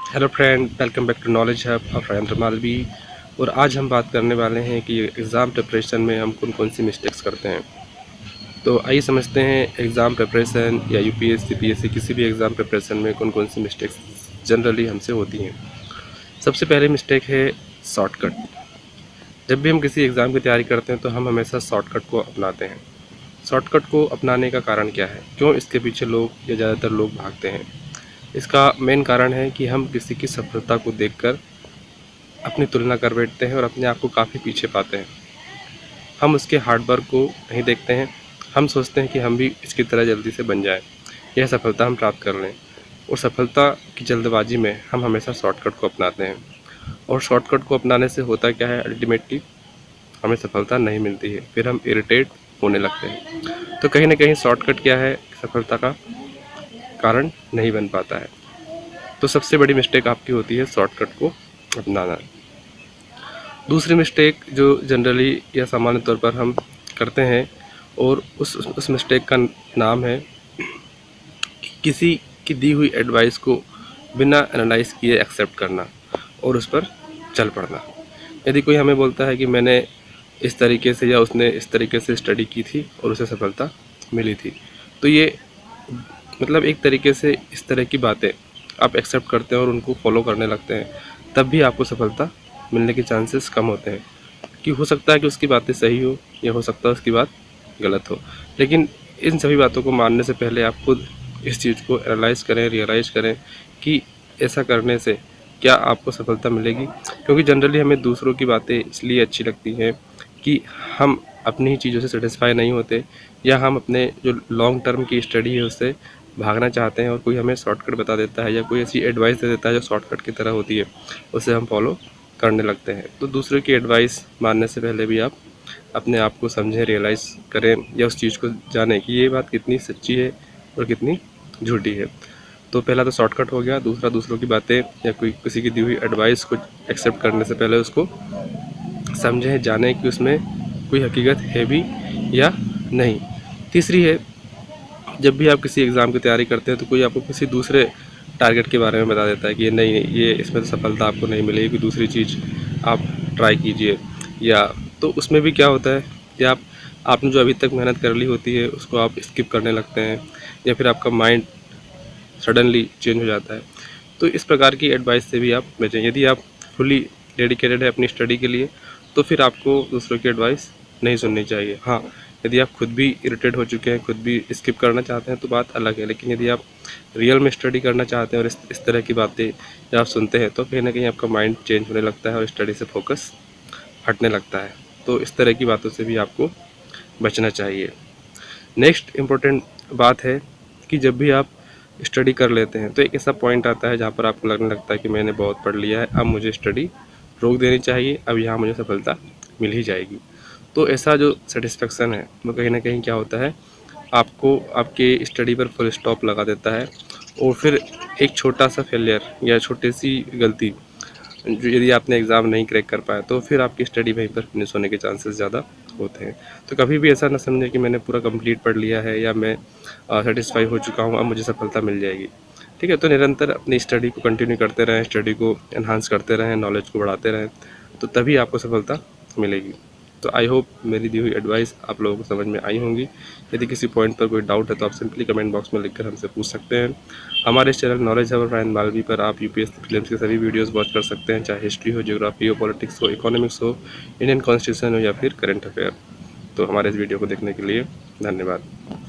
Hello friend, welcome back to knowledge hub of Rajendra Malvi. और आज हम बात करने वाले हैं कि एग्ज़ाम प्रिपरेशन में हम कौन कौन सी मिस्टेक्स करते हैं। तो आइए समझते हैं एग्ज़ाम प्रिपरेशन या यूपीएससी पीएससी किसी भी एग्ज़ाम प्रिपरेशन में कौन कौन सी मिस्टेक्स जनरली हमसे होती हैं। सबसे पहले मिस्टेक है शॉर्टकट। जब भी हम किसी एग्ज़ाम की तैयारी करते हैं तो हम हमेशा शॉर्टकट को अपनाते हैं। शॉर्टकट को अपनाने का कारण क्या है, क्यों इसके पीछे लोग या ज़्यादातर लोग भागते हैं? इसका मेन कारण है कि हम किसी की सफलता को देखकर अपनी तुलना कर बैठते हैं और अपने आप को काफ़ी पीछे पाते हैं। हम उसके हार्ड वर्क को नहीं देखते हैं। हम सोचते हैं कि हम भी इसकी तरह जल्दी से बन जाएं, यह सफलता हम प्राप्त कर लें। और सफलता की जल्दबाजी में हम हमेशा शॉर्टकट को अपनाते हैं। और शॉर्टकट को अपनाने से होता क्या है, अल्टीमेटली हमें सफलता नहीं मिलती है, फिर हम इरिटेट होने लगते हैं। तो कहीं ना कहीं शॉर्टकट क्या है, सफलता का कारण नहीं बन पाता है। तो सबसे बड़ी मिस्टेक आपकी होती है शॉर्टकट को अपनाना। दूसरी मिस्टेक जो जनरली या सामान्य तौर पर हम करते हैं, और उस मिस्टेक का नाम है कि किसी की दी हुई एडवाइस को बिना एनालाइज किए एक्सेप्ट करना और उस पर चल पड़ना। यदि कोई हमें बोलता है कि मैंने इस तरीके से या उसने इस तरीके से स्टडी की थी और उसे सफलता मिली थी, तो ये मतलब एक तरीके से इस तरह की बातें आप एक्सेप्ट करते हैं और उनको फॉलो करने लगते हैं, तब भी आपको सफलता मिलने के चांसेस कम होते हैं। कि हो सकता है कि उसकी बातें सही हो या हो सकता है उसकी बात गलत हो, लेकिन इन सभी बातों को मानने से पहले आप खुद इस चीज़ को एनालाइज करें, रियलाइज़ करें कि ऐसा करने से क्या आपको सफलता मिलेगी। क्योंकि जनरली हमें दूसरों की बातें इसलिए अच्छी लगती हैं कि हम अपनी ही चीज़ों से सेटिस्फाई नहीं होते, या हम अपने जो लॉन्ग टर्म की स्टडी है उससे भागना चाहते हैं और कोई हमें शॉर्टकट बता देता है या कोई ऐसी एडवाइस दे देता है जो शॉर्टकट की तरह होती है, उसे हम फॉलो करने लगते हैं। तो दूसरे की एडवाइस मानने से पहले भी आप अपने आप को समझें, रियलाइज़ करें या उस चीज़ को जानें कि ये बात कितनी सच्ची है और कितनी झूठी है। तो पहला तो शॉर्टकट हो गया। दूसरा, दूसरों की बातें या कोई किसी की दी हुई एडवाइस को एक्सेप्ट करने से पहले उसको समझें, जानें कि उसमें कोई हकीकत है भी या नहीं। तीसरी है, जब भी आप किसी एग्ज़ाम की तैयारी करते हैं तो कोई आपको किसी दूसरे टारगेट के बारे में बता देता है कि ये नहीं, ये इसमें तो सफलता आपको नहीं मिलेगी, कोई दूसरी चीज़ आप ट्राई कीजिए। या तो उसमें भी क्या होता है कि आपने जो अभी तक मेहनत कर ली होती है उसको आप स्किप करने लगते हैं, या फिर आपका माइंड सडनली चेंज हो जाता है। तो इस प्रकार की एडवाइस से भी आप बचें। यदि आप फुली डेडिकेटेड है अपनी स्टडी के लिए, तो फिर आपको दूसरों की एडवाइस नहीं सुननी चाहिए। हाँ, यदि आप खुद भी इरिटेट हो चुके हैं, खुद भी स्किप करना चाहते हैं तो बात अलग है, लेकिन यदि आप रियल में स्टडी करना चाहते हैं और इस तरह की बातें जब आप सुनते हैं तो कहीं ना कहीं आपका माइंड चेंज होने लगता है और स्टडी से फोकस हटने लगता है। तो इस तरह की बातों से भी आपको बचना चाहिए। नेक्स्ट इम्पोर्टेंट बात है कि जब भी आप स्टडी कर लेते हैं तो एक ऐसा पॉइंट आता है जहाँ पर आपको लगने लगता है कि मैंने बहुत पढ़ लिया है, अब मुझे स्टडी रोक देनी चाहिए, अब यहाँ मुझे सफलता मिल ही जाएगी। तो ऐसा जो सेटिस्फेक्शन है वो कहीं ना कहीं क्या होता है, आपको आपके स्टडी पर फुल स्टॉप लगा देता है। और फिर एक छोटा सा फेलियर या छोटी सी गलती जो यदि आपने एग्ज़ाम नहीं क्रैक कर पाया तो फिर आपकी स्टडी वहीं पर फिनिश होने के चांसेस ज़्यादा होते हैं। तो कभी भी ऐसा ना समझें कि मैंने पूरा कंप्लीट पढ़ लिया है या मैं सेटिस्फाई हो चुका हूँ, अब मुझे सफलता मिल जाएगी। ठीक है, तो निरंतर अपनी स्टडी को कंटिन्यू करते रहें, स्टडी को एनहांस करते रहें, नॉलेज को बढ़ाते रहें, तो तभी आपको सफलता मिलेगी। तो आई होप मेरी दी हुई एडवाइस आप लोगों को समझ में आई होंगी। यदि किसी पॉइंट पर कोई डाउट है तो आप सिंपली कमेंट बॉक्स में लिखकर हमसे पूछ सकते हैं। हमारे इस channel knowledge hub Rajendra Malvi पर आप यूपीएससी प्रीलिम्स के सभी वीडियोस वॉच कर सकते हैं, चाहे हिस्ट्री हो, ज्योग्राफी हो, पॉलिटिक्स हो, इकोनॉमिक्स हो, इंडियन कॉन्स्टिट्यूशन हो या फिर करंट अफेयर। तो हमारे इस वीडियो को देखने के लिए धन्यवाद।